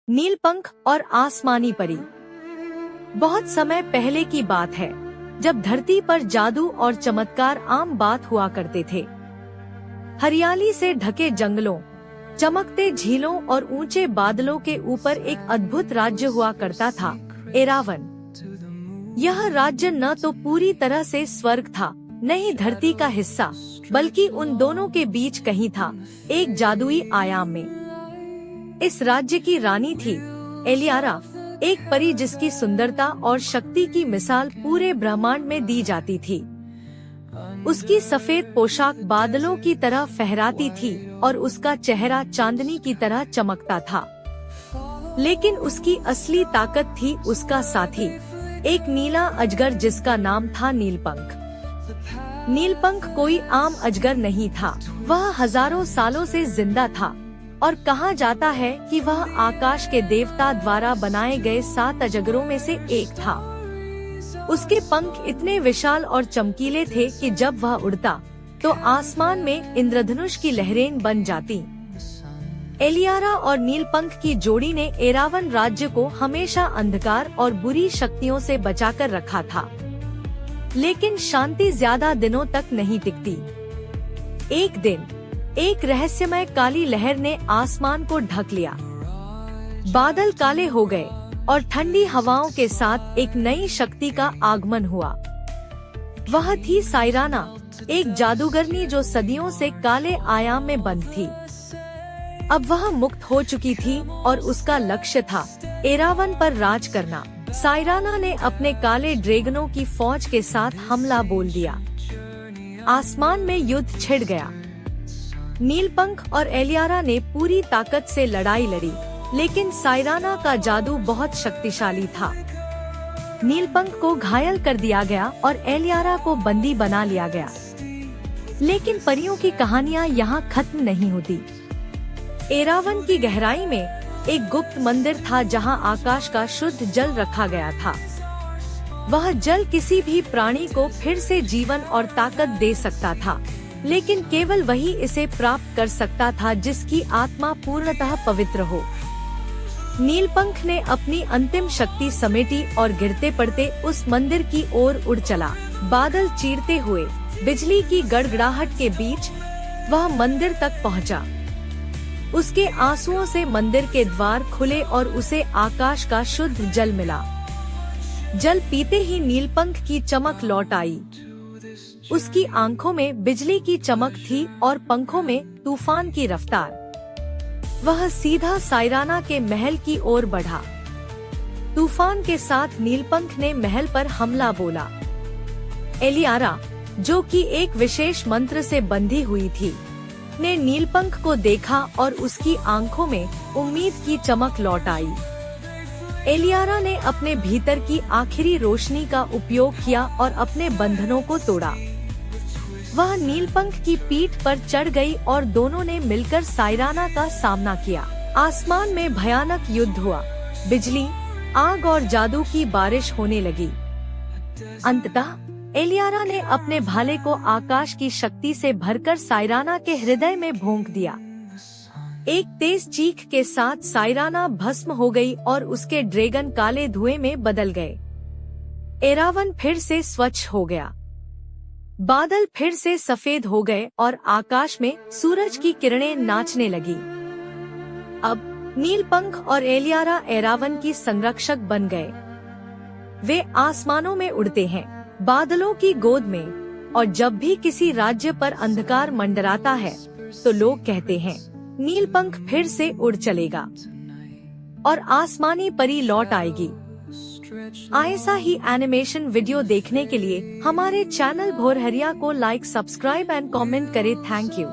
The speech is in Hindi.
नीलपंख और आसमानी परी। बहुत समय पहले की बात है, जब धरती पर जादू और चमत्कार आम बात हुआ करते थे। हरियाली से ढके जंगलों, चमकते झीलों और ऊंचे बादलों के ऊपर एक अद्भुत राज्य हुआ करता था, एरावन। यह राज्य न तो पूरी तरह से स्वर्ग था, न ही धरती का हिस्सा, बल्कि उन दोनों के बीच कहीं था, एक जादुई आयाम में। इस राज्य की रानी थी एलियारा, एक परी जिसकी सुंदरता और शक्ति की मिसाल पूरे ब्रह्मांड में दी जाती थी। उसकी सफेद पोशाक बादलों की तरह फहराती थी और उसका चेहरा चांदनी की तरह चमकता था। लेकिन उसकी असली ताकत थी उसका साथी, एक नीला अजगर जिसका नाम था नीलपंख। नीलपंख कोई आम अजगर नहीं था, वह हजारों सालों से जिंदा था और कहा जाता है कि वह आकाश के देवता द्वारा बनाए गए 7 अजगरों में से एक था। उसके पंख इतने विशाल और चमकीले थे कि जब वह उड़ता तो आसमान में इंद्रधनुष की लहरें बन जाती। एलियारा और नीलपंख की जोड़ी ने एरावन राज्य को हमेशा अंधकार और बुरी शक्तियों से बचाकर रखा था। लेकिन शांति ज्यादा दिनों तक नहीं टिकती। एक दिन एक रहस्यमय काली लहर ने आसमान को ढक लिया। बादल काले हो गए और ठंडी हवाओं के साथ एक नई शक्ति का आगमन हुआ। वह थी साइराना, एक जादूगरनी जो सदियों से काले आयाम में बंद थी। अब वह मुक्त हो चुकी थी और उसका लक्ष्य था एरावन पर राज करना। साइराना ने अपने काले ड्रैगनों की फौज के साथ हमला बोल दिया। आसमान में युद्ध छिड़ गया। नीलपंख और एलियारा ने पूरी ताकत से लड़ाई लड़ी, लेकिन साइराना का जादू बहुत शक्तिशाली था। नीलपंख को घायल कर दिया गया और एलियारा को बंदी बना लिया गया। लेकिन परियों की कहानियाँ यहाँ खत्म नहीं होती। एरावन की गहराई में एक गुप्त मंदिर था जहाँ आकाश का शुद्ध जल रखा गया था। वह जल किसी भी प्राणी को फिर से जीवन और ताकत दे सकता था, लेकिन केवल वही इसे प्राप्त कर सकता था जिसकी आत्मा पूर्णतः पवित्र हो। नीलपंख ने अपनी अंतिम शक्ति समेटी और गिरते पड़ते उस मंदिर की ओर उड़ चला। बादल चीरते हुए, बिजली की गड़गड़ाहट के बीच वह मंदिर तक पहुंचा। उसके आंसुओं से मंदिर के द्वार खुले और उसे आकाश का शुद्ध जल मिला। जल पीते ही नीलपंख की चमक लौट आई। उसकी आंखों में बिजली की चमक थी और पंखों में तूफान की रफ्तार। वह सीधा साइराना के महल की ओर बढ़ा। तूफान के साथ नीलपंख ने महल पर हमला बोला। एलियारा, जो कि एक विशेष मंत्र से बंधी हुई थी, ने नीलपंख को देखा और उसकी आंखों में उम्मीद की चमक लौट आई। एलियारा ने अपने भीतर की आखिरी रोशनी का उपयोग किया और अपने बंधनों को तोड़ा। वह नीलपंख की पीठ पर चढ़ गई और दोनों ने मिलकर साइराना का सामना किया। आसमान में भयानक युद्ध हुआ। बिजली, आग और जादू की बारिश होने लगी। अंततः एलियारा ने अपने भाले को आकाश की शक्ति से भरकर साइराना के हृदय में भोंक दिया। एक तेज चीख के साथ साइराना भस्म हो गई और उसके ड्रैगन काले धुएं में बदल गए। एरावन फिर से स्वच्छ हो गया। बादल फिर से सफेद हो गए और आकाश में सूरज की किरणें नाचने लगी। अब नीलपंख और एलियारा एरावन की संरक्षक बन गए। वे आसमानों में उड़ते हैं, बादलों की गोद में, और जब भी किसी राज्य पर अंधकार मंडराता है तो लोग कहते हैं, नीलपंख फिर से उड़ चलेगा और आसमानी परी लौट आएगी। ऐसा ही एनिमेशन वीडियो देखने के लिए हमारे चैनल भोरहरिया को लाइक, सब्सक्राइब एंड कमेंट करें। Thank you.